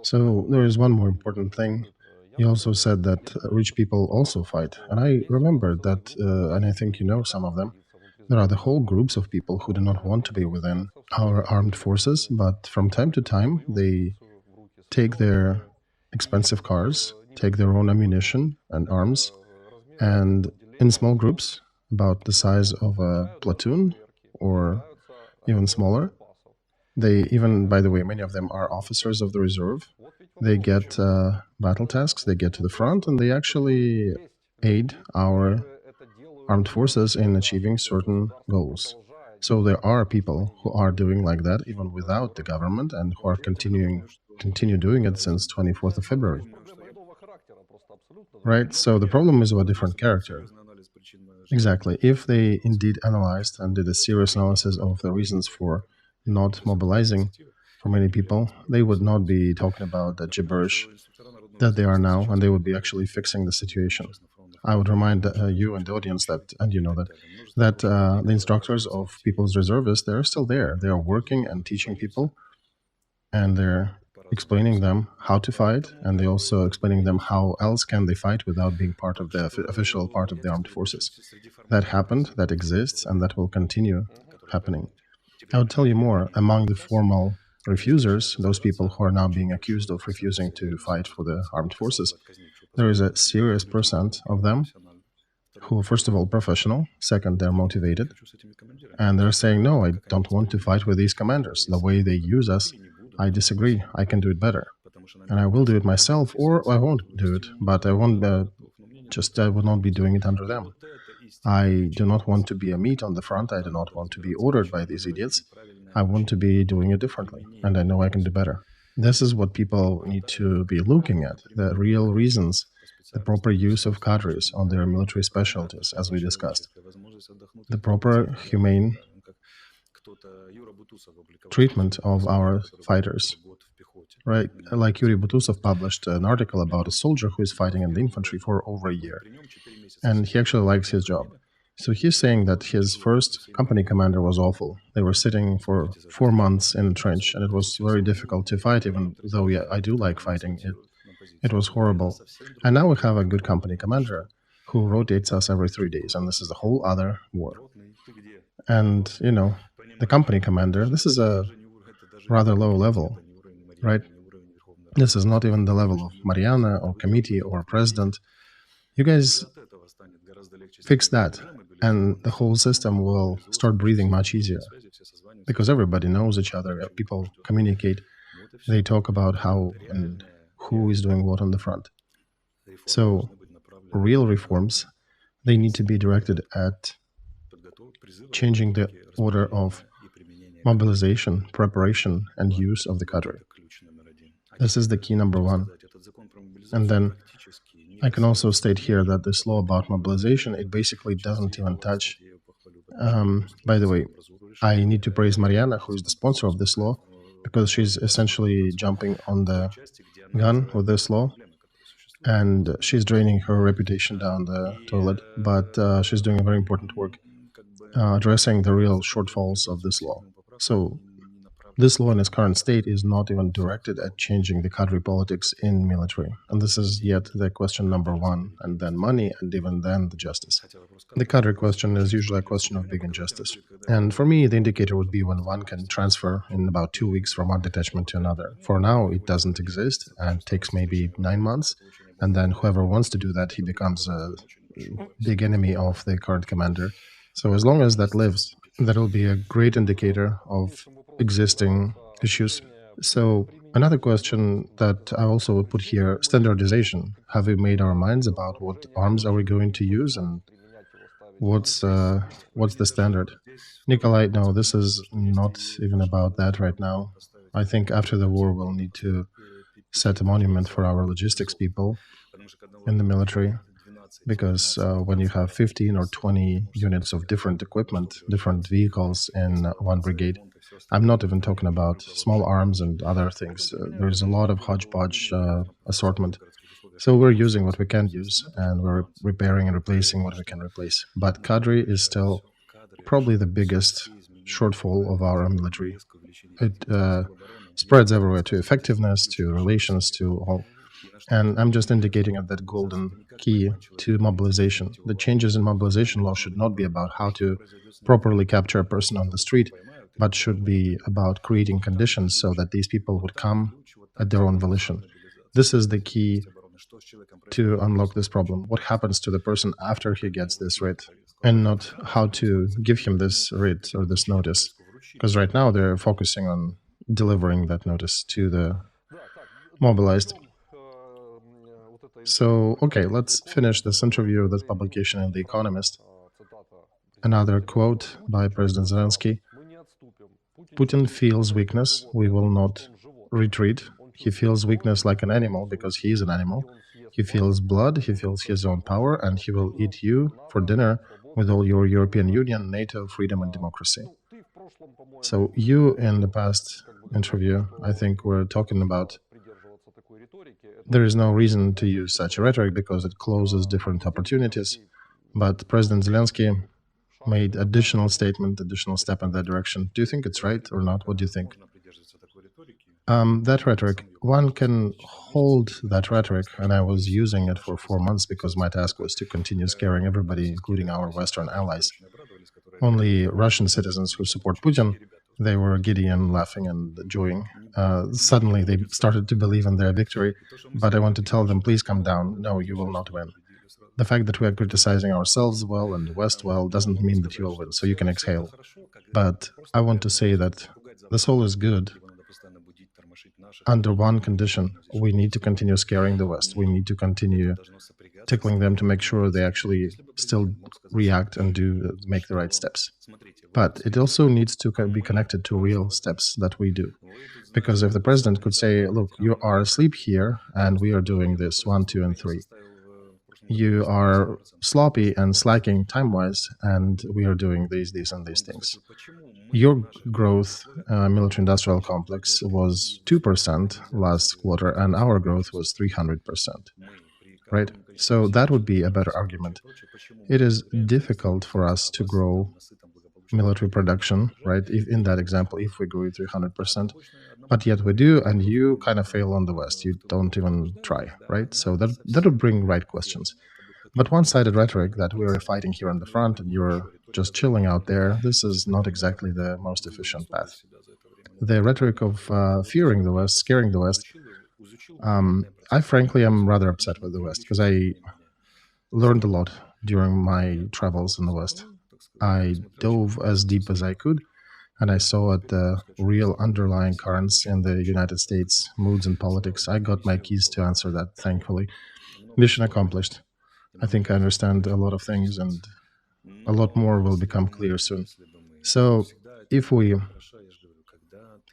So there is one more important thing. You also said that rich people also fight. And I remember that, and I think you know some of them. There are the whole groups of people who do not want to be within our armed forces, but from time to time they take their expensive cars, take their own ammunition and arms, and in small groups, about the size of a platoon or even smaller, they even, by the way, many of them are officers of the reserve. They get battle tasks, they get to the front, and they actually aid our armed forces in achieving certain goals. So there are people who are doing like that even without the government and who are continue doing it since 24th of February. Right? So the problem is of a different character. Exactly. If they indeed analyzed and did a serious analysis of the reasons for not mobilizing for many people, they would not be talking about the gibberish that they are now, and they would be actually fixing the situation. I would remind you and the audience that, and you know that the instructors of People's Reservists, they're still there. They are working and teaching people, and they're explaining them how to fight, and they also explaining them how else can they fight without being part of the official part of the armed forces. That happened, that exists, and that will continue happening. I would tell you more. Among the formal refusers, those people who are now being accused of refusing to fight for the armed forces, there is a serious percent of them who, first of all, professional, second, they're motivated, and they're saying, no, I don't want to fight with these commanders. The way they use us, I disagree. I can do it better. And I will do it myself, or I won't do it, but I won't I will not be doing it under them. I do not want to be a meat on the front. I do not want to be ordered by these idiots. I want to be doing it differently, and I know I can do better. This is what people need to be looking at, the real reasons, the proper use of cadres on their military specialties, as we discussed, the proper humane treatment of our fighters. Right, like Yuriy Butusov published an article about a soldier who is fighting in the infantry for over a year, and he actually likes his job. So he's saying that his first company commander was awful. They were sitting for 4 months in a trench, and it was very difficult to fight, even though yeah, I do like fighting. It was horrible. And now we have a good company commander who rotates us every 3 days, and this is a whole other war. And, you know, the company commander, this is a rather low level, right? This is not even the level of Mariana or committee or president. You guys fix that, and the whole system will start breathing much easier, because everybody knows each other. People communicate, they talk about how and who is doing what on the front. So real reforms, they need to be directed at changing the order of mobilization, preparation, and use of the cadre. This is the key number one. And then I can also state here that this law about mobilization, it basically doesn't even touch. By the way, I need to praise Mariana, who is the sponsor of this law, because she's essentially jumping on the gun with this law, and she's draining her reputation down the toilet, but she's doing a very important work addressing the real shortfalls of this law. So this law in its current state is not even directed at changing the cadre politics in military. And this is yet the question number one, and then money, and even then the justice. The cadre question is usually a question of big injustice. And for me, the indicator would be when one can transfer in about 2 weeks from one detachment to another. For now, it doesn't exist and takes maybe 9 months. And then whoever wants to do that, he becomes a big enemy of the current commander. So as long as that lives, that will be a great indicator of existing issues. So another question that I also would put here, standardization. Have we made our minds about what arms are we going to use, and what's the standard? Nikolay, no, this is not even about that right now. I think after the war we'll need to set a monument for our logistics people in the military, because when you have 15 or 20 units of different equipment, different vehicles in one brigade, I'm not even talking about small arms and other things. There's a lot of hodgepodge assortment. So we're using what we can use, and we're repairing and replacing what we can replace. But cadre is still probably the biggest shortfall of our military. spreads everywhere to effectiveness, to relations, to all. And I'm just indicating at that golden key to mobilization. The changes in mobilization law should not be about how to properly capture a person on the street, but should be about creating conditions so that these people would come at their own volition. This is the key to unlock this problem. What happens to the person after he gets this writ, and not how to give him this writ or this notice. Because right now they're focusing on delivering that notice to the mobilized. So, okay, let's finish this interview, this publication in The Economist. Another quote by President Zelensky. Putin feels weakness. We will not retreat. He feels weakness like an animal because he is an animal. He feels blood, he feels his own power, and he will eat you for dinner with all your European Union, NATO, freedom, and democracy. So you, in the past interview, I think were talking about there is no reason to use such a rhetoric because it closes different opportunities. But President Zelensky made additional statement, additional step in that direction. Do you think it's right or not? What do you think? That rhetoric, one can hold that rhetoric, and I was using it for 4 months because my task was to continue scaring everybody, including our Western allies. Only Russian citizens who support Putin, they were giddy and laughing and enjoying. Suddenly they started to believe in their victory, but I want to tell them, please come down. No, you will not win. The fact that we are criticizing ourselves well and the West well doesn't mean that you will win, so you can exhale. But I want to say that the soul is good under one condition. We need to continue scaring the West. We need to continue tickling them to make sure they actually still react and make the right steps. But it also needs to be connected to real steps that we do. Because if the president could say, look, you are asleep here and we are doing this 1, 2, and 3. You are sloppy and slacking time-wise, and we are doing these, and these things. Your growth, military-industrial complex, was 2% last quarter, and our growth was 300%, right? So that would be a better argument. It is difficult for us to grow military production, right? If, in that example, if we grew 300%, but yet we do, and you kind of fail on the West. You don't even try, right? So that would bring right questions. But one-sided rhetoric that we're fighting here on the front and you're just chilling out there, this is not exactly the most efficient path. The rhetoric of fearing the West, scaring the West, I frankly am rather upset with the West because I learned a lot during my travels in the West. I dove as deep as I could, and I saw the real underlying currents in the United States, moods and politics. I got my keys to answer that, thankfully. Mission accomplished. I think I understand a lot of things, and a lot more will become clear soon. So if we,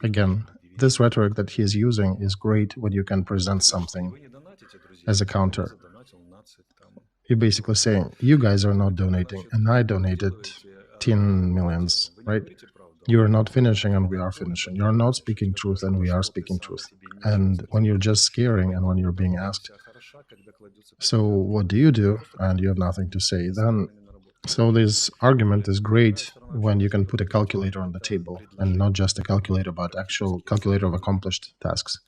again, this rhetoric that he is using is great when you can present something as a counter. You're basically saying, you guys are not donating, and I donated 10 millions, right? You're not finishing, and we are finishing. You're not speaking truth, and we are speaking truth. And when you're just scaring, and when you're being asked, so what do you do? And you have nothing to say, then so this argument is great when you can put a calculator on the table, and not just a calculator, but actual calculator of accomplished tasks.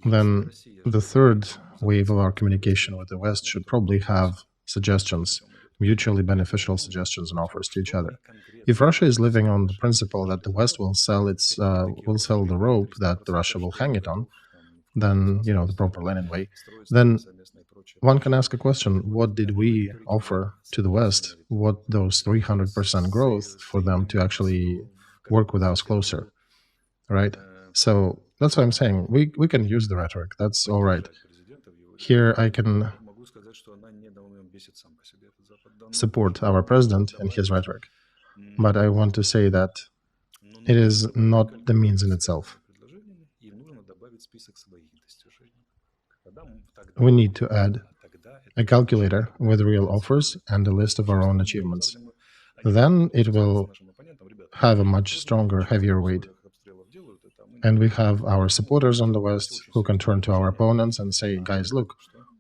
Then the third wave of our communication with the West should probably have suggestions, mutually beneficial suggestions and offers to each other. If Russia is living on the principle that the West will sell the rope that Russia will hang it on, then, the proper Lenin way, then one can ask a question, what did we offer to the West? What those 300% growth for them to actually work with us closer, right? So that's what I'm saying. We can use the rhetoric. That's all right. Here I can support our president and his rhetoric. But I want to say that it is not the means in itself. We need to add a calculator with real offers and a list of our own achievements. Then it will have a much stronger, heavier weight. And we have our supporters on the West who can turn to our opponents and say, guys, look,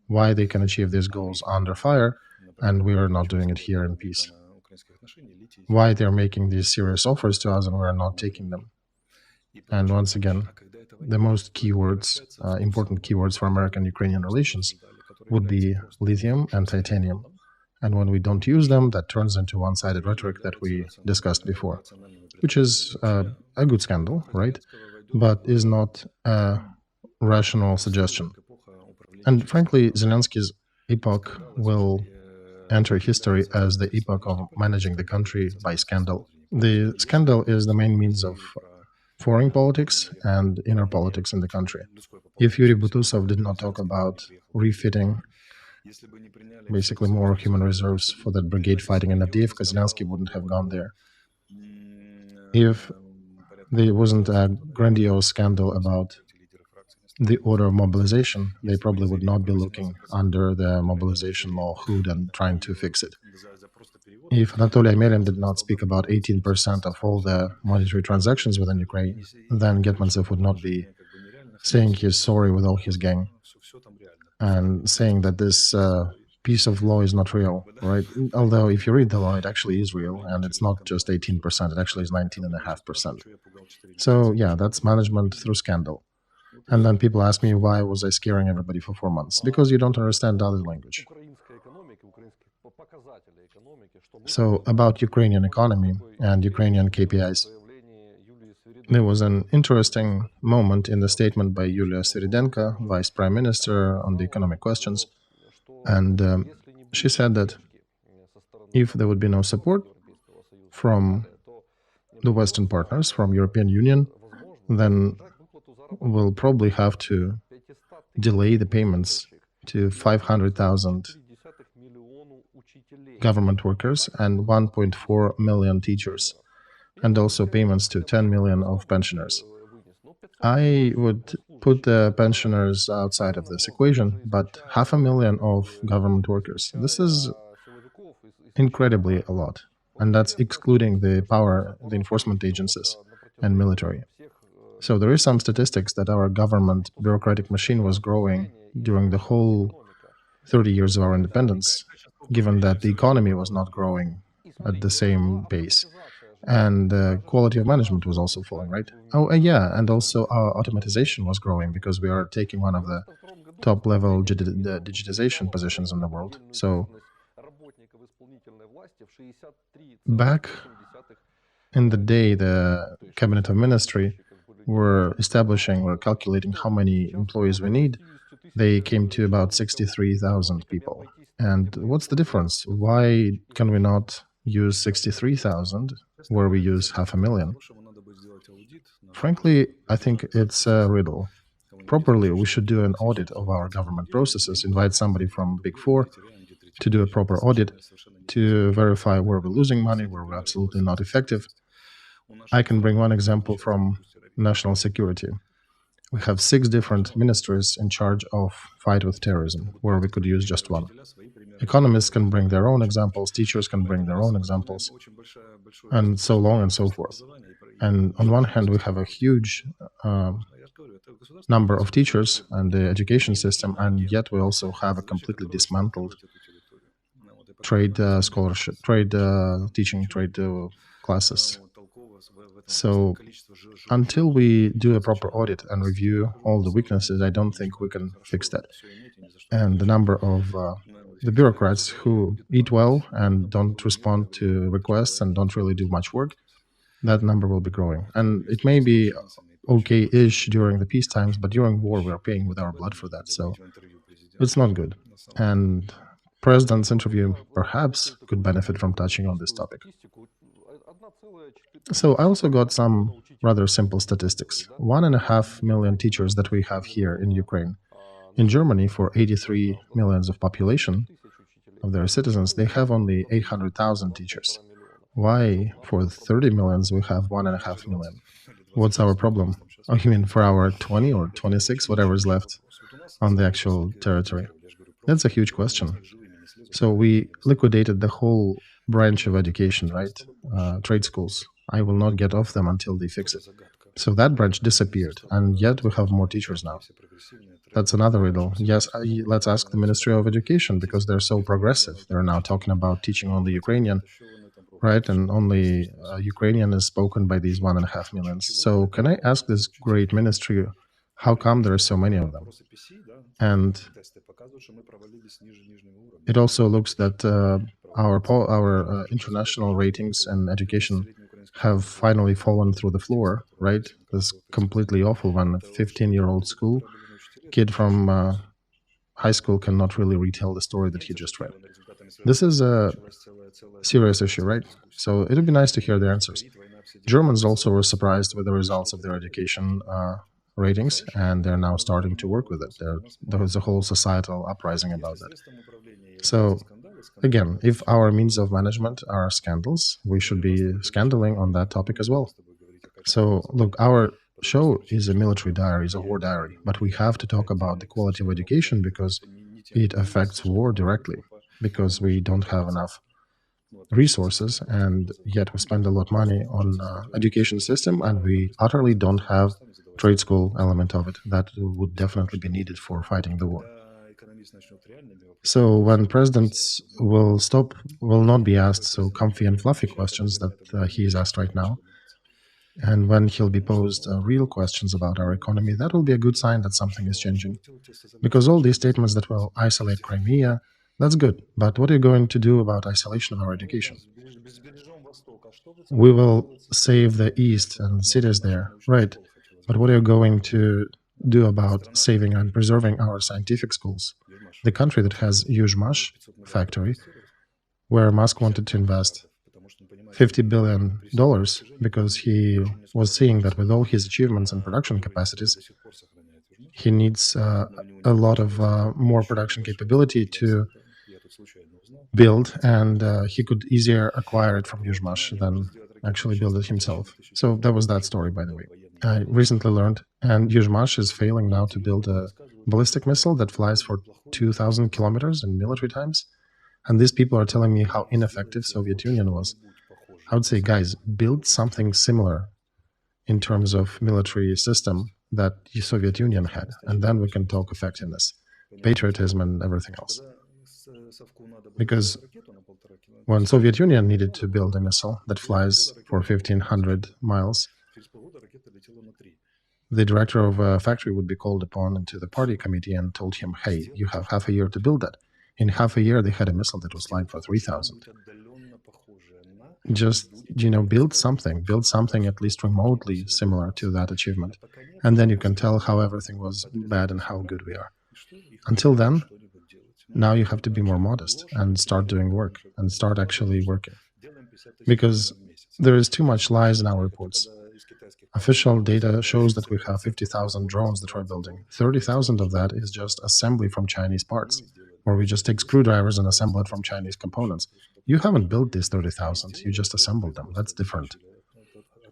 why they can achieve these goals under fire, and we are not doing it here in peace. Why they're making these serious offers to us and we are not taking them. And once again, the most keywords, important keywords for American-Ukrainian relations would be lithium and titanium. And when we don't use them, that turns into one-sided rhetoric that we discussed before, which is a good scandal, right? But is not a rational suggestion. And frankly, Zelensky's epoch will enter history as the epoch of managing the country by scandal. The scandal is the main means of foreign politics and inner politics in the country. If Yuriy Butusov did not talk about refitting basically more human reserves for that brigade fighting in Avdiivka, Zelensky wouldn't have gone there. If there wasn't a grandiose scandal about the order of mobilization, they probably would not be looking under the mobilization law hood and trying to fix it. If Anatoly Amelin did not speak about 18% of all the monetary transactions within Ukraine, then Getmantsev would not be saying he's sorry with all his gang and saying that this piece of law is not real, right? Although if you read the law, it actually is real, and it's not just 18%, it actually is 19.5%. So yeah, that's management through scandal. And then people ask me, why was I scaring everybody for 4 months? Because you don't understand other language. So about Ukrainian economy and Ukrainian KPIs. There was an interesting moment in the statement by Yulia Sviridenko, Vice Prime Minister, on the economic questions. And she said that if there would be no support from the Western partners, from European Union, then we'll probably have to delay the payments to 500,000 government workers and 1.4 million teachers, and also payments to 10 million of pensioners. I would put the pensioners outside of this equation, but 500,000 of government workers. This is incredibly a lot, and that's excluding the enforcement agencies and military. So there is some statistics that our government bureaucratic machine was growing during the whole 30 years of our independence, given that the economy was not growing at the same pace. And the quality of management was also falling, right? Oh, yeah, and also our automatization was growing because we are taking one of the top-level digitization positions in the world. So back in the day, the Cabinet of Ministry were calculating how many employees we need. They came to about 63,000 people. And what's the difference? Why can we not use 63,000 where we use 500,000? Frankly, I think it's a riddle. Properly, we should do an audit of our government processes, invite somebody from Big Four to do a proper audit, to verify where we're losing money, where we're absolutely not effective. I can bring one example from national security. We have 6 different ministries in charge of fight with terrorism, where we could use just one. Economists can bring their own examples, teachers can bring their own examples, and so on and so forth. And on one hand, we have a huge number of teachers and the education system, and yet we also have a completely dismantled trade scholarship, trade teaching, trade classes. So until we do a proper audit and review all the weaknesses, I don't think we can fix that. And the number of the bureaucrats who eat well and don't respond to requests and don't really do much work, that number will be growing. And it may be okay-ish during the peace times, but during war we are paying with our blood for that, so it's not good. And President's interview perhaps could benefit from touching on this topic. So I also got some rather simple statistics. 1.5 million teachers that we have here in Ukraine. In Germany, for 83 millions of population of their citizens, they have only 800,000 teachers. Why for 30 millions we have 1.5 million? What's our problem? Oh, you mean for our 20 or 26, whatever is left on the actual territory? That's a huge question. So we liquidated the whole branch of education, right? Trade schools. I will not get off them until they fix it. So that branch disappeared, and yet we have more teachers now. That's another riddle. Yes, let's ask the Ministry of Education, because they're so progressive. They're now talking about teaching only Ukrainian, right? And only Ukrainian is spoken by these 1.5 millions. So can I ask this great ministry, how come there are so many of them? And it also looks that our international ratings and education have finally fallen through the floor, right? It's completely awful when a 15-year-old school kid from high school cannot really retell the story that he just read. This is a serious issue, right? So it would be nice to hear their answers. Germans also were surprised with the results of their education ratings, and they're now starting to work with it. There's a whole societal uprising about that. So again, if our means of management are scandals, we should be scandaling on that topic as well. So look, our show is a military diary, is a war diary, but we have to talk about the quality of education because it affects war directly, because we don't have enough resources, and yet we spend a lot of money on education system, and we utterly don't have trade school element of it that would definitely be needed for fighting the war. So when presidents will not be asked so comfy and fluffy questions that he is asked right now, and when he'll be posed real questions about our economy, that will be a good sign that something is changing. Because all these statements that will isolate Crimea, that's good. But what are you going to do about isolation of our education? We will save the East and cities there, right? But what are you going to do about saving and preserving our scientific schools? The country that has Yuzhmash factory, where Musk wanted to invest $50 billion because he was seeing that with all his achievements and production capacities, he needs a lot of more production capability to build, and he could easier acquire it from Yuzhmash than actually build it himself. So that was that story, by the way. I recently learned, and Yuzhmash is failing now to build a ballistic missile that flies for 2,000 kilometers in military times. And these people are telling me how ineffective Soviet Union was. I would say, guys, build something similar in terms of military system that the Soviet Union had, and then we can talk effectiveness, patriotism, and everything else. Because when Soviet Union needed to build a missile that flies for 1,500 miles, the director of a factory would be called upon into the party committee and told him, hey, you have half a year to build that. In half a year, they had a missile that was flying for 3,000. Just, build something at least remotely similar to that achievement. And then you can tell how everything was bad and how good we are. Until then, now you have to be more modest and start doing work and start actually working. Because there is too much lies in our reports. Official data shows that we have 50,000 drones that we're building. 30,000 of that is just assembly from Chinese parts, where we just take screwdrivers and assemble it from Chinese components. You haven't built these 30,000, you just assembled them. That's different.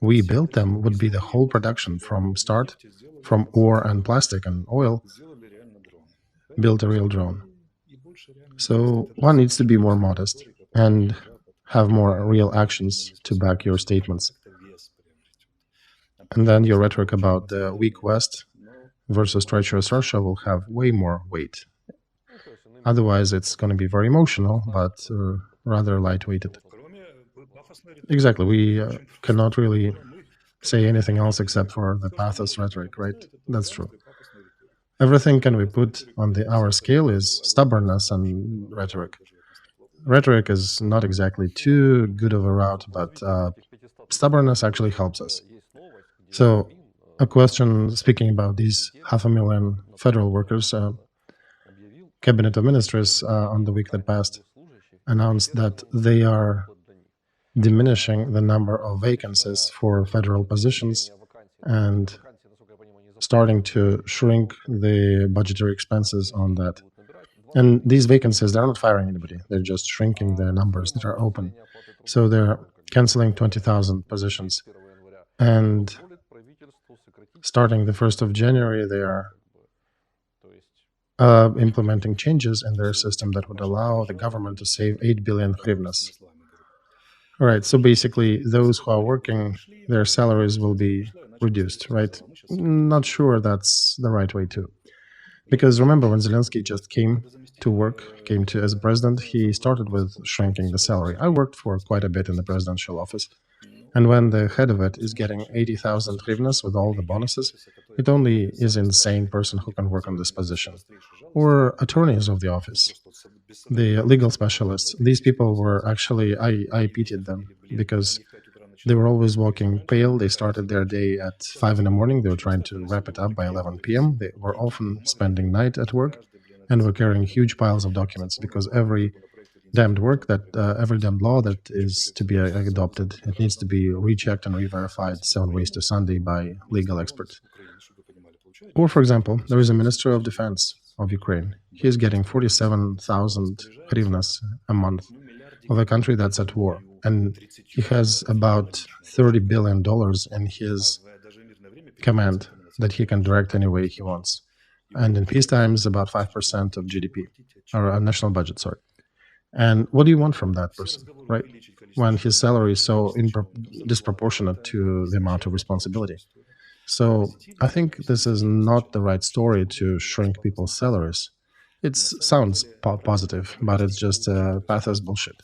We built them would be the whole production from start, from ore and plastic and oil, build a real drone. So one needs to be more modest and have more real actions to back your statements. And then your rhetoric about the weak West versus treacherous Russia will have way more weight. Otherwise, it's going to be very emotional, but rather lightweighted. Exactly. We cannot really say anything else except for the pathos rhetoric, right? That's true. Everything can be put on our scale is stubbornness and rhetoric. Rhetoric is not exactly too good of a route, but stubbornness actually helps us. So a question speaking about these 500,000 federal workers, cabinet of ministers on the week that passed announced that they are diminishing the number of vacancies for federal positions and starting to shrink the budgetary expenses on that. And these vacancies, they're not firing anybody. They're just shrinking the numbers that are open. So they're canceling 20,000 positions. And starting the 1st of January, they are implementing changes in their system that would allow the government to save 8 billion hryvnias. All right, so basically those who are working, their salaries will be reduced, right? Not sure that's the right way too. Because remember, when Zelensky just came to work, came to as president, he started with shrinking the salary. I worked for quite a bit in the presidential office, And when the head of it is getting 80,000 hryvnias with all the bonuses, it only is an insane person who can work on this position. Or attorneys of the office, the legal specialists. These people were actually, I pitied them because they were always walking pale. They started their day at 5 in the morning. They were trying to wrap it up by 11 p.m. They were often spending night at work and were carrying huge piles of documents because every damned law that is to be adopted, it needs to be rechecked and re-verified 7 ways to Sunday by legal experts. Or, for example, there is a Minister of Defense of Ukraine. He is getting 47,000 hryvnias a month of a country that's at war. And he has about $30 billion in his command that he can direct any way he wants. And in peacetime, it's about 5% of GDP, or national budget, sorry. And what do you want from that person, right? When his salary is so disproportionate to the amount of responsibility. So I think this is not the right story to shrink people's salaries. It sounds positive, but it's just pathos bullshit.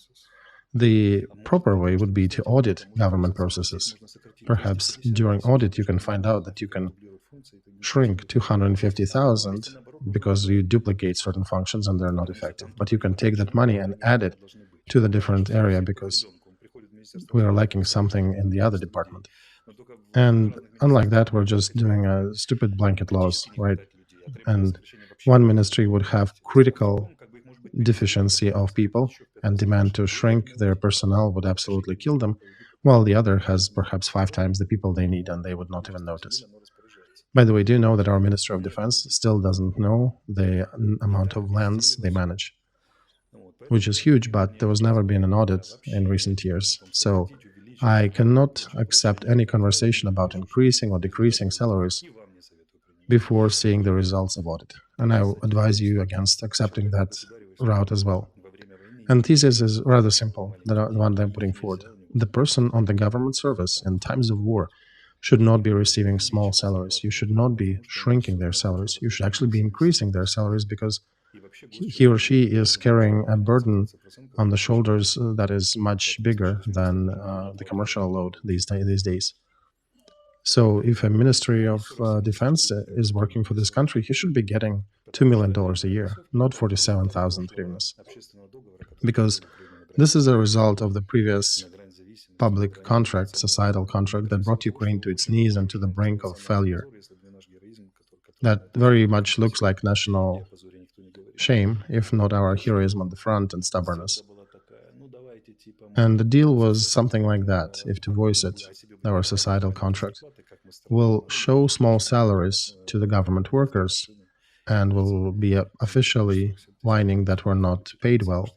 The proper way would be to audit government processes. Perhaps during audit you can find out that you can shrink 250,000 because you duplicate certain functions and they're not effective. But you can take that money and add it to the different area because we are lacking something in the other department. And unlike that, we're just doing a stupid blanket laws, right? And one ministry would have critical deficiency of people and demand to shrink their personnel would absolutely kill them, while the other has perhaps 5 times the people they need and they would not even notice. By the way, do you know that our Minister of Defense still doesn't know the amount of lands they manage? Which is huge, but there was never been an audit in recent years. So I cannot accept any conversation about increasing or decreasing salaries before seeing the results of audit. And I advise you against accepting that route as well. And the thesis is rather simple, the one that I'm putting forward. The person on the government service in times of war should not be receiving small salaries. You should not be shrinking their salaries. You should actually be increasing their salaries because he or she is carrying a burden on the shoulders that is much bigger than the commercial load these days. So if a Ministry of Defense is working for this country, he should be getting $2 million a year, not 47,000 hryvnias. Because this is a result of the previous public contract, societal contract that brought Ukraine to its knees and to the brink of failure. That very much looks like national shame, if not our heroism on the front and stubbornness. And the deal was something like that, if to voice it, our societal contract will show small salaries to the government workers and will be officially whining that we're not paid well,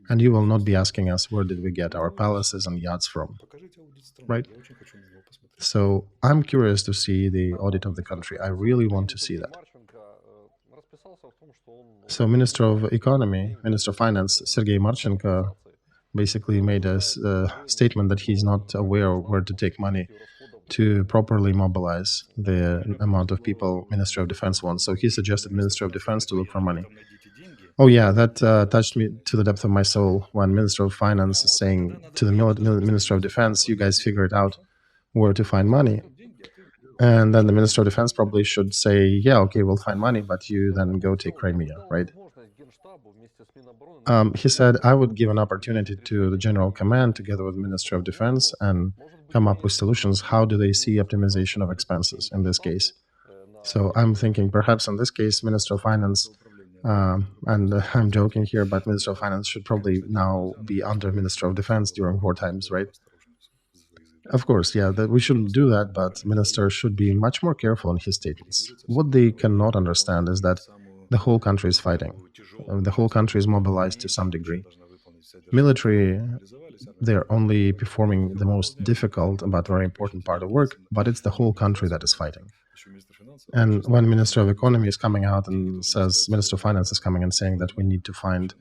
and you will not be asking us where did we get our palaces and yachts from, right? So I'm curious to see the audit of the country. I really want to see that. So Minister of Economy, Minister of Finance, Sergei Marchenko, basically made a statement that he's not aware of where to take money to properly mobilize the amount of people Ministry of Defense wants. So he suggested Ministry of Defense to look for money. Oh yeah, that touched me to the depth of my soul when Minister of Finance is saying to the Minister of Defense, you guys figure it out where to find money. And then the Minister of Defense probably should say, yeah, okay, we'll find money, but you then go take Crimea, right? He said, I would give an opportunity to the General Command together with the Ministry of Defense and come up with solutions. How do they see optimization of expenses in this case? So I'm thinking perhaps in this case, Minister of Finance, and I'm joking here, but Minister of Finance should probably now be under Minister of Defense during war times, right? Of course, yeah, that we shouldn't do that, but minister should be much more careful in his statements. What they cannot understand is that the whole country is fighting. The whole country is mobilized to some degree. Military, they're only performing the most difficult but very important part of work, but it's the whole country that is fighting. And when Minister of Economy is coming out and says, Minister of Finance is coming and saying that we need to find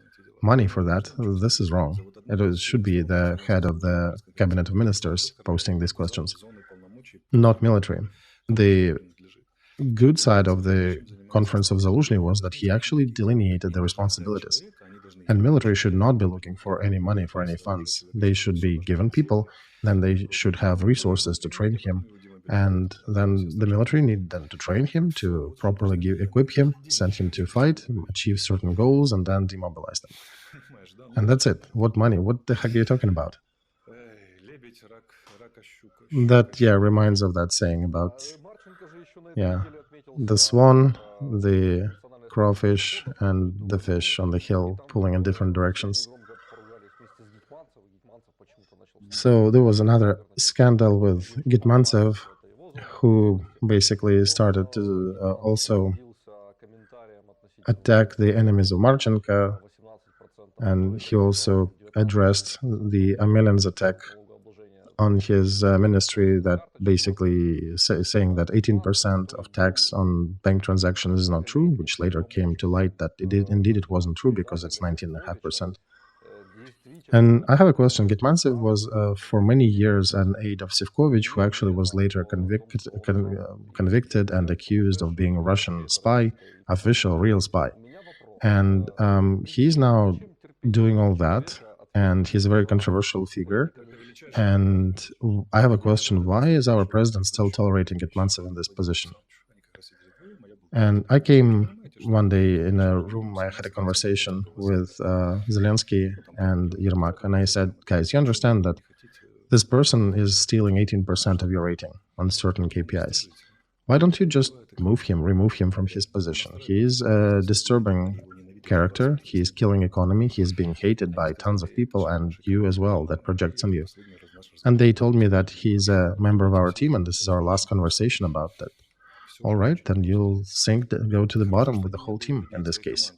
money for that, this is wrong. It should be the head of the cabinet of ministers posting these questions, not military. The good side of the conference of Zaluzhny was that he actually delineated the responsibilities. And military should not be looking for any money, for any funds. They should be given people, then they should have resources to train him. And then the military need then to train him, to properly equip him, send him to fight, achieve certain goals, and then demobilize them. And that's it. What money? What the heck are you talking about? That, reminds of that saying about, the swan, the crawfish, and the fish on the hill pulling in different directions. So there was another scandal with Gitmantsev, who basically started to also attack the enemies of Marchenko, and he also addressed the Amelin's attack on his ministry, that basically saying that 18% of tax on bank transactions is not true, which later came to light that indeed it wasn't true, because it's 19.5%. And I have a question. Gitmantsev was for many years an aide of Sivkovich, who actually was later convicted and accused of being a Russian spy, official, real spy. And he's now doing all that, and he's a very controversial figure. And I have a question. Why is our president still tolerating Gitmantsev in this position? And I came one day in a room, I had a conversation with Zelensky and Yermak, and I said, guys, you understand that this person is stealing 18% of your rating on certain KPIs. Why don't you just remove him from his position? He is a disturbing character. He is killing economy. He is being hated by tons of people, and you as well, that projects on you. And they told me that he's a member of our team, and this is our last conversation about that. All right, then you'll go to the bottom with the whole team in this case.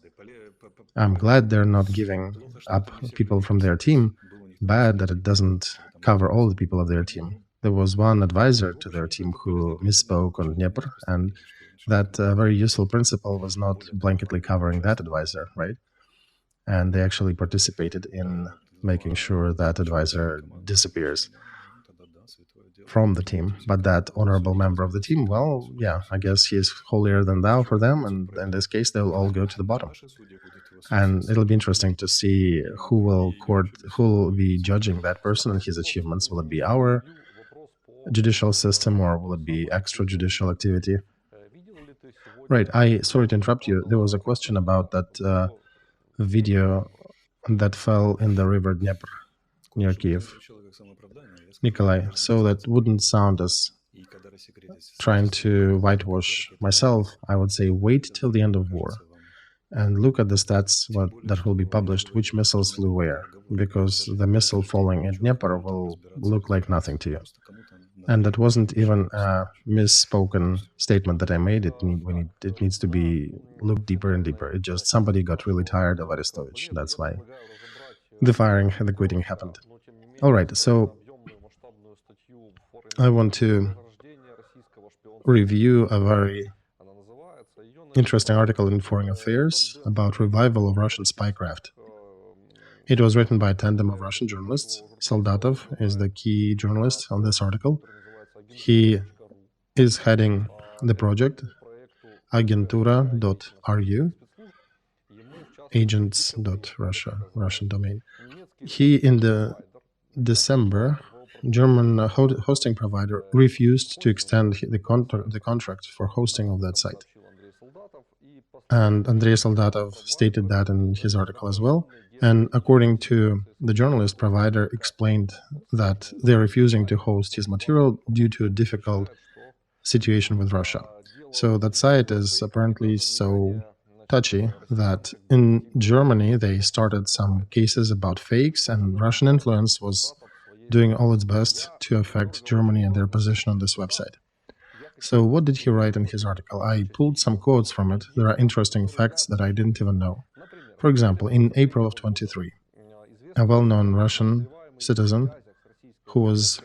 I'm glad they're not giving up people from their team. Bad that it doesn't cover all the people of their team. There was one advisor to their team who misspoke on Dnieper, and that very useful principle was not blanketly covering that advisor, right? And they actually participated in making sure that advisor disappears from the team. But that honorable member of the team, well, I guess he is holier than thou for them, and in this case, they'll all go to the bottom. And it'll be interesting to see who will be judging that person and his achievements. Will it be our judicial system, or will it be extrajudicial activity? Right. Sorry to interrupt you. There was a question about that video that fell in the river Dnieper near Kiev. Nikolay, so that wouldn't sound as trying to whitewash myself, I would say wait till the end of war and look at the stats that will be published, which missiles flew where, because the missile falling in Dnieper will look like nothing to you. And that wasn't even a misspoken statement that I made. It needs to be looked deeper and deeper. It just, somebody got really tired of Arestovych. That's why the firing and the quitting happened. All right, so I want to review a very interesting article in Foreign Affairs about revival of Russian spycraft. It was written by a tandem of Russian journalists. Soldatov is the key journalist on this article. He is heading the project agentura.ru, agents.russia, Russian domain. He, in the December, German hosting provider refused to extend the contract for hosting of that site. And Andrei Soldatov stated that in his article as well. And according to the journalist, provider explained that they're refusing to host his material due to a difficult situation with Russia. So that site is apparently so touchy that in Germany they started some cases about fakes, and Russian influence was doing all its best to affect Germany and their position on this website. So what did he write in his article? I pulled some quotes from it. There are interesting facts that I didn't even know. For example, in April of 23, a well-known Russian citizen who was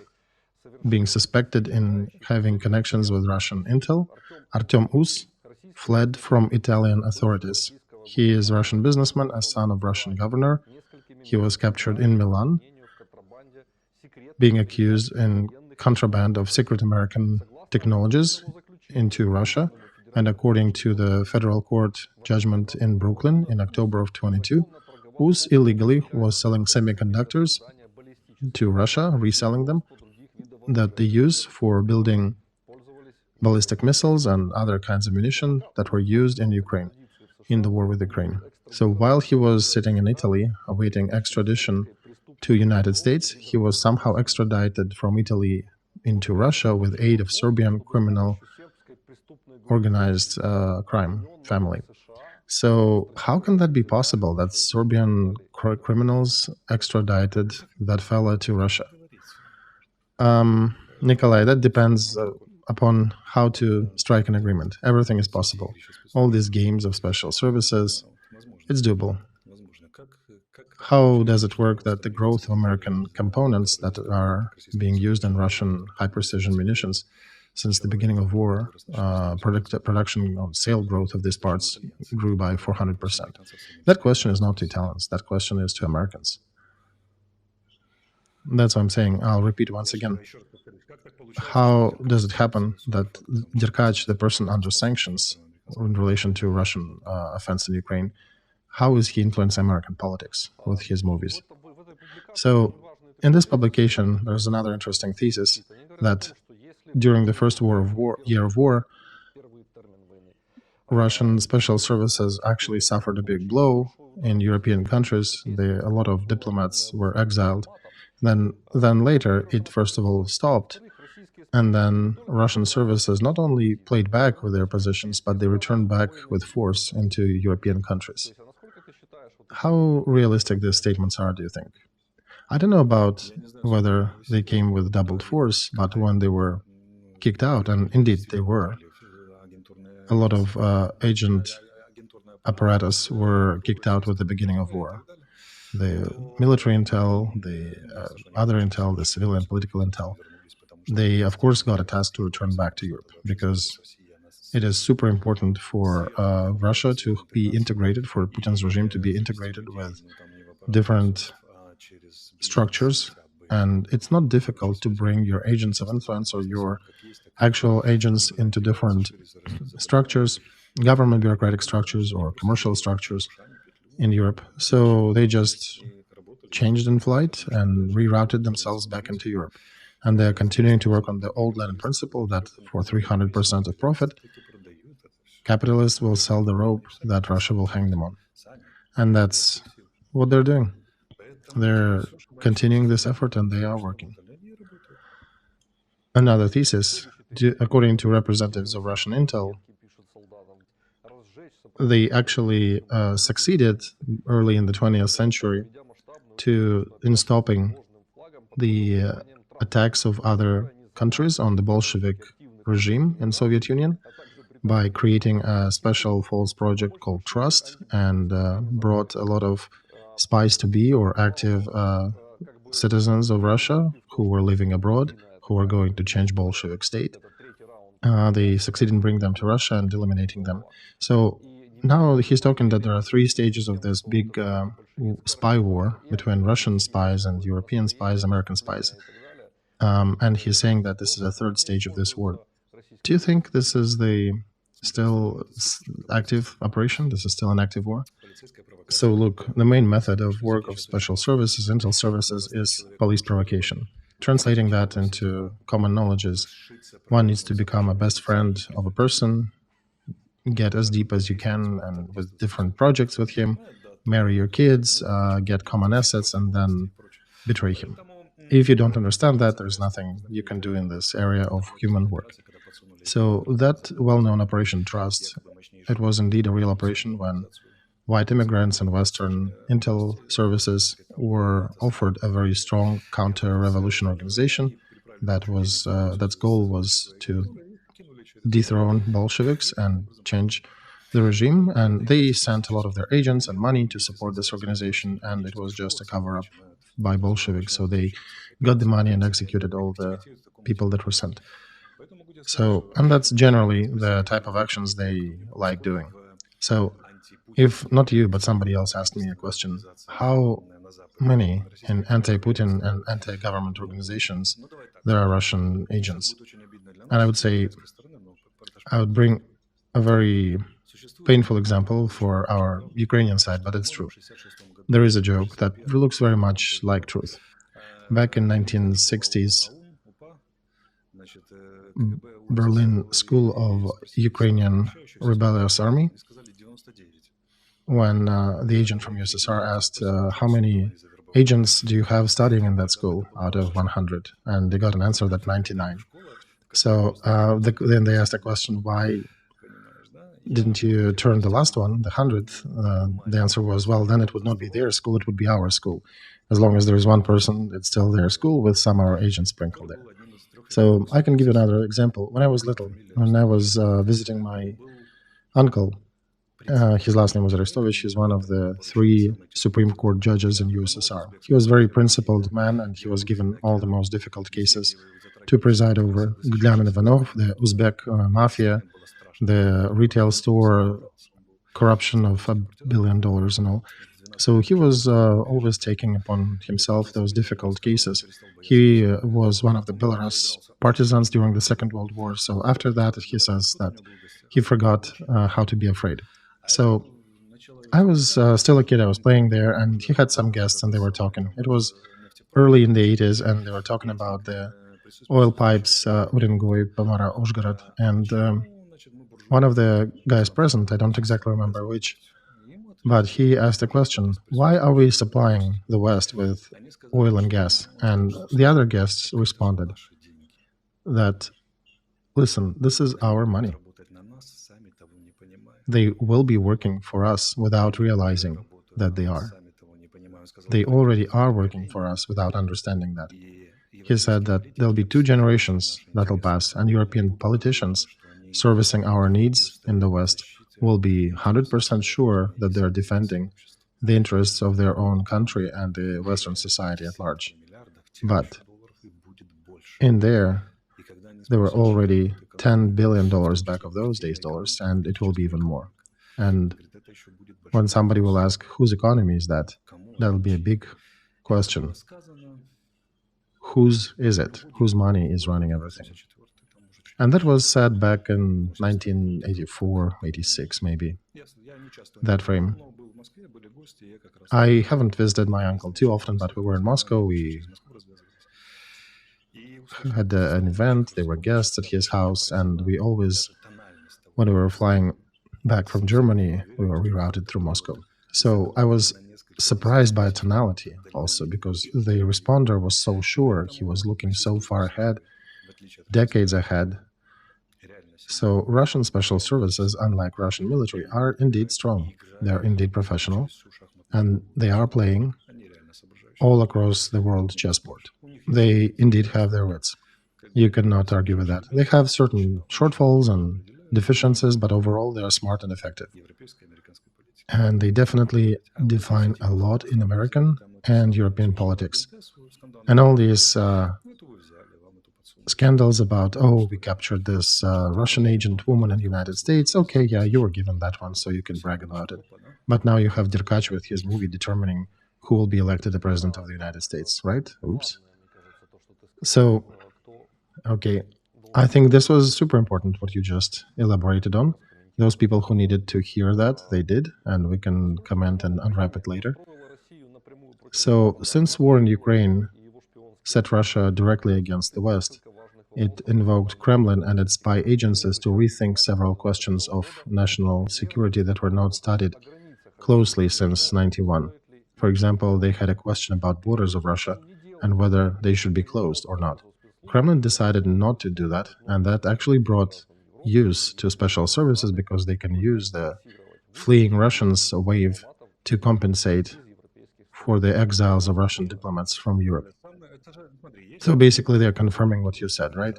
being suspected in having connections with Russian intel, Artem Us, fled from Italian authorities. He is a Russian businessman, a son of Russian governor. He was captured in Milan, being accused in contraband of secret American technologies into Russia. And according to the federal court judgment in Brooklyn in October of 22, who's illegally was selling semiconductors to Russia, reselling them, that they use for building ballistic missiles and other kinds of munition that were used in Ukraine, in the war with Ukraine. So while he was sitting in Italy awaiting extradition to United States, he was somehow extradited from Italy into Russia with aid of Serbian criminal organized crime family. So how can that be possible that Serbian criminals extradited that fella to Russia? Nikolay, that depends upon how to strike an agreement. Everything is possible. All these games of special services, it's doable. How does it work that the growth of American components that are being used in Russian high-precision munitions since the beginning of war, production or sale growth of these parts grew by 400%? That question is not to Italians. That question is to Americans. That's what I'm saying. I'll repeat once again. How does it happen that Derkach, the person under sanctions in relation to Russian offense in Ukraine, how is he influencing American politics with his movies? So in this publication, there's another interesting thesis that during the first year of war, Russian special services actually suffered a big blow in European countries. A lot of diplomats were exiled. Then later, it first of all stopped, and then Russian services not only played back with their positions, but they returned back with force into European countries. How realistic these statements are, do you think? I don't know about whether they came with doubled force, but when they were kicked out, and indeed they were, a lot of agent apparatus were kicked out with the beginning of war. The military intel, the other intel, the civilian political intel, they of course got a task to return back to Europe because it is super important for Russia to be integrated, for Putin's regime to be integrated with different structures. And it's not difficult to bring your agents of influence or your actual agents into different structures, government bureaucratic structures or commercial structures in Europe. So they just changed in flight and rerouted themselves back into Europe. And they're continuing to work on the old Lenin principle that for 300% of profit, capitalists will sell the rope that Russia will hang them on. And that's what they're doing. They're continuing this effort and they are working. Another thesis, according to representatives of Russian intel, they actually succeeded early in the 20th century in stopping the attacks of other countries on the Bolshevik regime in Soviet Union by creating a special false project called Trust, and brought a lot of spies-to-be or active citizens of Russia who were living abroad, who were going to change Bolshevik state. They succeeded in bringing them to Russia and eliminating them. So now he's talking that there are three stages of this big spy war between Russian spies and European spies, American spies. And he's saying that this is a third stage of this war. Do you think this is the still active operation? This is still an active war? So look, the main method of work of special services, intel services, is police provocation. Translating that into common knowledge is one needs to become a best friend of a person, get as deep as you can and with different projects with him, marry your kids, get common assets, and then betray him. If you don't understand that, there's nothing you can do in this area of human work. So that well-known Operation Trust, it was indeed a real operation when white immigrants and Western intel services were offered a very strong counter-revolution organization that's goal was to dethrone Bolsheviks and change the regime, and they sent a lot of their agents and money to support this organization, and it was just a cover-up by Bolsheviks. So they got the money and executed all the people that were sent. So, and that's generally the type of actions they like doing. So if not you, but somebody else asked me a question, how many in anti-Putin and anti-government organizations there are Russian agents? And I would say, I would bring a very painful example for our Ukrainian side, but it's true. there is a joke that looks very much like truth. Back in 1960s, Berlin School of Ukrainian Rebellious Army, when the agent from USSR asked how many agents do you have studying in that school out of 100, and they got an answer that 99. So then they asked the question, why didn't you turn the last one, the 100th? The answer was, well, then it would not be their school, it would be our school. As long as there is one person, it's still their school with some of our agents sprinkled there. So I can give you another example. When I was little, when I was visiting my uncle, his last name was Arestovych. He's one of the 3 Supreme Court judges in USSR. He was a very principled man, and he was given all the most difficult cases to preside over. Gudlian Ivanov, the Uzbek mafia, the retail store corruption of $1 billion and all. So he was always taking upon himself those difficult cases. He was one of the Belarus partisans during the Second World War. So after that, he says that he forgot how to be afraid. So I was still a kid. I was playing there, and he had some guests, and they were talking. It was early in the 80s, and they were talking about the oil pipes, Urengoy, Pomara, Uzhgorod, and one of the guys present, I don't exactly remember which, but he asked the question, why are we supplying the West with oil and gas? And the other guests responded that, listen, this is our money. They will be working for us without realizing that they are. They already are working for us without understanding that. He said that there'll be 2 generations that'll pass, and European politicians servicing our needs in the West will be 100% sure that they're defending the interests of their own country and the Western society at large. But in there were already $10 billion back of those days dollars, and it will be even more. And when somebody will ask, whose economy is that? That'll be a big question. Whose is it? Whose money is running everything? And that was said back in 1984, 86, maybe, that frame. I haven't visited my uncle too often, but we were in Moscow. We had an event. There were guests at his house, and we always, when we were flying back from Germany, we were rerouted through Moscow. So I was surprised by tonality also, because the responder was so sure. He was looking so far ahead, decades ahead. So Russian special services, unlike Russian military, are indeed strong. They are indeed professional, and they are playing all across the world chessboard. They indeed have their wits. You cannot argue with that. They have certain shortfalls and deficiencies, but overall they are smart and effective. And they definitely define a lot in American and European politics. And all these scandals about, oh, we captured this Russian agent woman in the United States. Okay, yeah, you were given that one, so you can brag about it. But now you have Derkach with his movie determining who will be elected the president of the United States, right? Oops. So, okay, I think this was super important what you just elaborated on. Those people who needed to hear that, they did, and we can comment and unwrap it later. So, since war in Ukraine set Russia directly against the West, it invoked Kremlin and its spy agencies to rethink several questions of national security that were not studied closely since 91. For example, they had a question about borders of Russia and whether they should be closed or not. Kremlin decided not to do that, and that actually brought use to special services because they can use the fleeing Russians wave to compensate for the exiles of Russian diplomats from Europe. So basically, they're confirming what you said, right?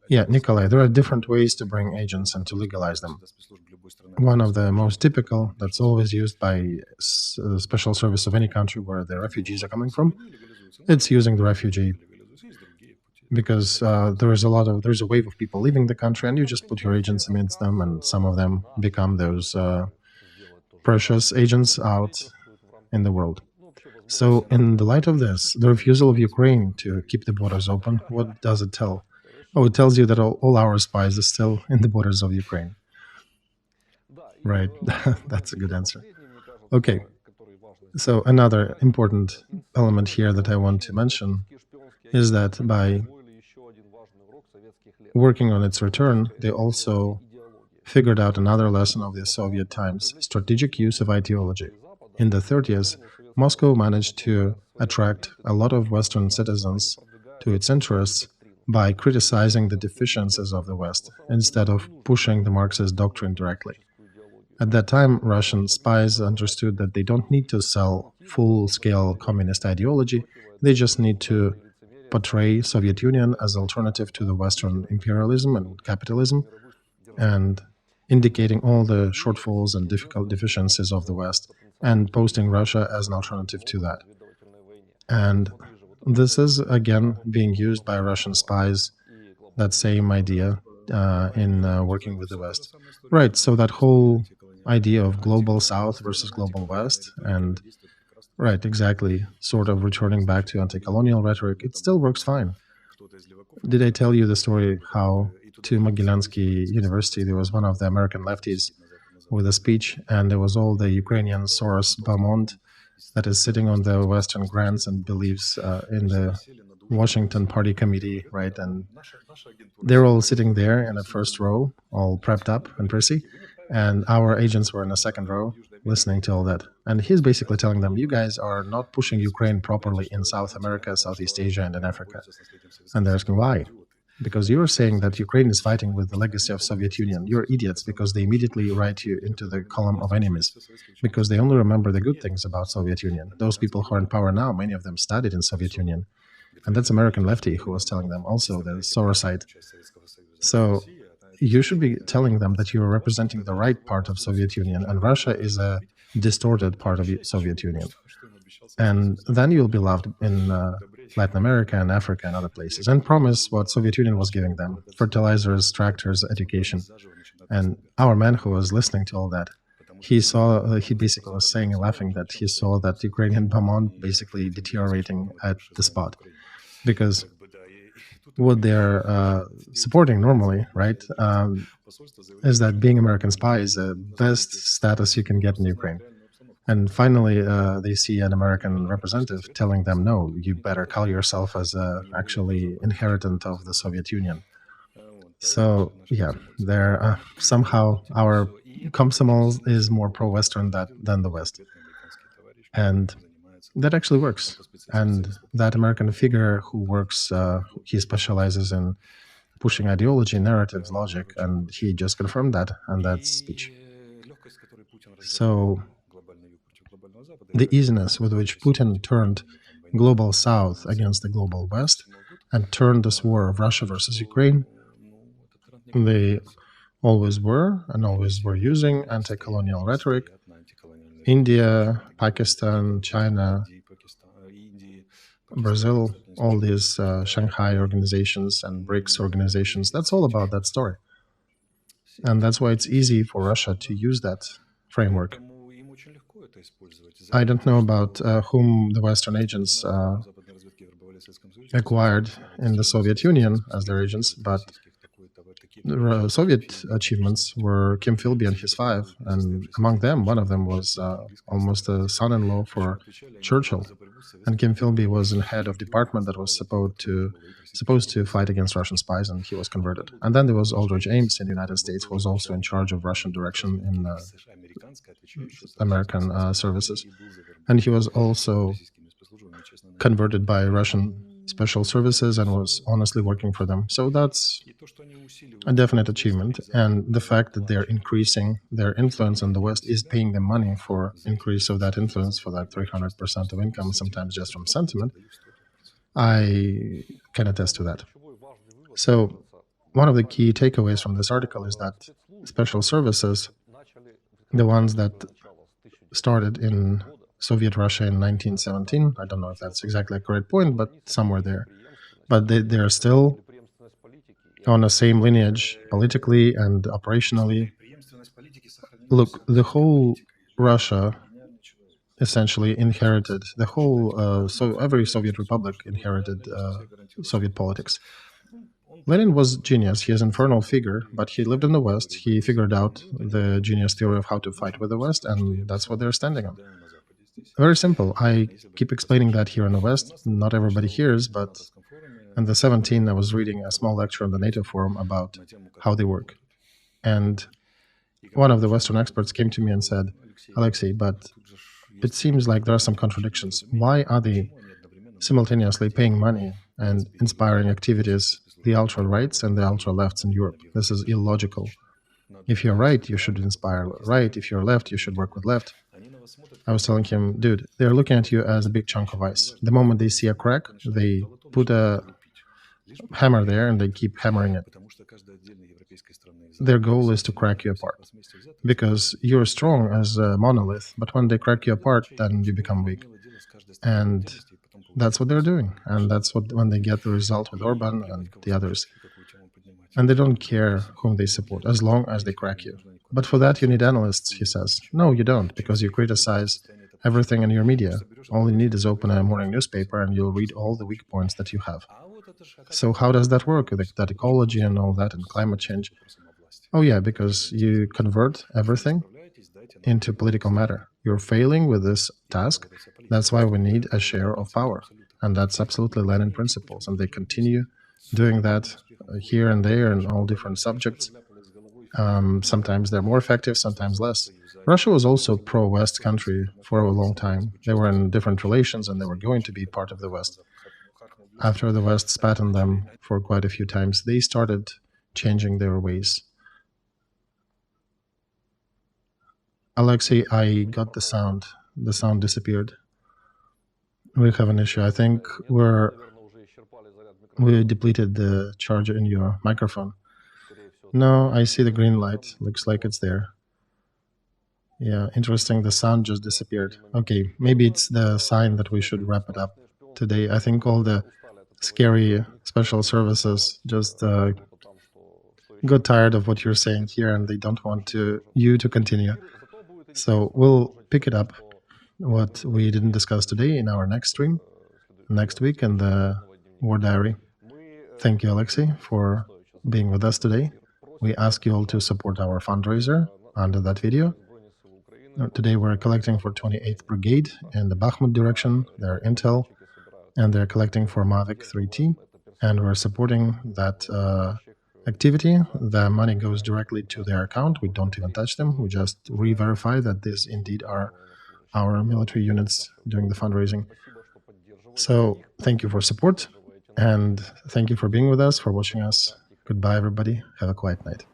Yeah, Nikolay, there are different ways to bring agents and to legalize them. One of the most typical, that's always used by special service of any country where the refugees are coming from, it's using the refugee, because there's a wave of people leaving the country, and you just put your agents amidst them, and some of them become those precious agents out in the world. So in the light of this, the refusal of Ukraine to keep the borders open, what does it tell? Oh, it tells you that all our spies are still in the borders of Ukraine. Right, that's a good answer. Okay, So another important element here that I want to mention is that by working on its return, they also figured out another lesson of the Soviet times: strategic use of ideology. In the 30s, Moscow managed to attract a lot of Western citizens to its interests by criticizing the deficiencies of the West instead of pushing the Marxist doctrine directly. At that time, Russian spies understood that they don't need to sell full-scale communist ideology, they just need to portray Soviet Union as alternative to the Western imperialism and capitalism, and indicating all the shortfalls and difficult deficiencies of the West, and posting Russia as an alternative to that. And this is, again, being used by Russian spies, that same idea, in working with the West. Right, so that whole idea of global South versus global West, and right, exactly, sort of returning back to anti-colonial rhetoric, it still works fine. Did I tell you the story how to Mogilansky University there was one of the American lefties with a speech, and there was all the Ukrainian Soros Beaumont that is sitting on the Western grants and believes in the Washington Party Committee, right? And they're all sitting there in the first row, all prepped up and prissy, and our agents were in the second row listening to all that. And he's basically telling them, you guys are not pushing Ukraine properly in South America, Southeast Asia, and in Africa. And they're asking, why? Because you're saying that Ukraine is fighting with the legacy of Soviet Union. You're idiots, because they immediately write you into the column of enemies, because they only remember the good things about Soviet Union. Those people who are in power now, many of them studied in Soviet Union. And that's American lefty who was telling them also, the Sorosite. So you should be telling them that you're representing the right part of Soviet Union, and Russia is a distorted part of Soviet Union. And then you'll be loved in Latin America and Africa and other places, and promise what Soviet Union was giving them: fertilizers, tractors, education. And our man who was listening to all that, he saw, he basically was saying and laughing that he saw that Ukrainian Beaumont basically deteriorating at the spot, because what they're supporting normally, right, is that being American spy is the best status you can get in Ukraine. And finally, they see an American representative telling them, no, you better call yourself as actually inheritant of the Soviet Union. So, yeah, they're somehow our Komsomol is more pro-Western than the West. And that actually works. And that American figure who works, he specializes in pushing ideology, narratives, logic, and he just confirmed that, and that's speech. So the easiness with which Putin turned global South against the global West and turned this war of Russia versus Ukraine, they always were and always were using anti-colonial rhetoric. India, Pakistan, China, Brazil, all these Shanghai organizations and BRICS organizations, that's all about that story. And that's why it's easy for Russia to use that framework. I don't know about whom the Western agents acquired in the Soviet Union as their agents, but the Soviet achievements were Kim Philby and his five, and among them, one of them was almost a son-in-law for Churchill. And Kim Philby was in head of department that was supposed to fight against Russian spies, and he was converted. And then there was Aldrich Ames in the United States, who was also in charge of Russian direction in American services. And he was also converted by Russian special services and was honestly working for them. So that's a definite achievement. And the fact that they're increasing their influence in the West is paying them money for increase of that influence, for that 300% of income, sometimes just from sentiment, I can attest to that. So one of the key takeaways from this article is that special services, the ones that started in Soviet Russia in 1917, I don't know if that's exactly a correct point, but somewhere there. But they're still on the same lineage politically and operationally. Look, the whole Russia essentially inherited, the whole, so every Soviet republic inherited Soviet politics. Lenin was genius. He is an infernal figure, but he lived in the West. He figured out the genius theory of how to fight with the West, and that's what they're standing on. Very simple. I keep explaining that here in the West. Not everybody hears, but in the 17, I was reading a small lecture on the NATO forum about how they work. And one of the Western experts came to me and said, Alexei, but it seems like there are some contradictions. Why are they simultaneously paying money and inspiring activities, the ultra-rights and the ultra-lefts in Europe? This is illogical. If you're right, you should inspire right. If you're left, you should work with left. I was telling him, dude, they're looking at you as a big chunk of ice. The moment they see a crack, they put a hammer there and they keep hammering it. Their goal is to crack you apart because you're strong as a monolith, but when they crack you apart, then you become weak. And that's what they're doing. And that's what when they get the result with Orban and the others. And they don't care whom they support as long as they crack you. But for that, you need analysts, he says. No, you don't, because you criticize everything in your media. All you need is open a morning newspaper and you'll read all the weak points that you have. So how does that work, with that ecology and all that and climate change? Oh yeah, because you convert everything into political matter. You're failing with this task. That's why we need a share of power. And that's absolutely Lenin principles. And they continue doing that here and there in all different subjects. Sometimes they're more effective, sometimes less. Russia was also a pro-West country for a long time. They were in different relations and they were going to be part of the West. After the West spat on them for quite a few times, they started changing their ways. Alexei, I got the sound. The sound disappeared. We have an issue. I think we depleted the charger in your microphone. No, I see the green light. Looks like it's there. Yeah, interesting. The sound just disappeared. Okay, maybe it's the sign that we should wrap it up today. I think all the scary special services just got tired of what you're saying here and they don't want you to continue. So we'll pick it up, what we didn't discuss today, in our next stream, next week in the War Diary. Thank you, Alexei, for being with us today. We ask you all to support our fundraiser under that video. Today we're collecting for 28th Brigade in the Bakhmut direction, their intel, and they're collecting for Mavic 3T, and we're supporting that activity. The money goes directly to their account. We don't even touch them. We just re-verify that these indeed are our military units doing the fundraising. So thank you for support, and thank you for being with us, for watching us. Goodbye, everybody. Have a quiet night.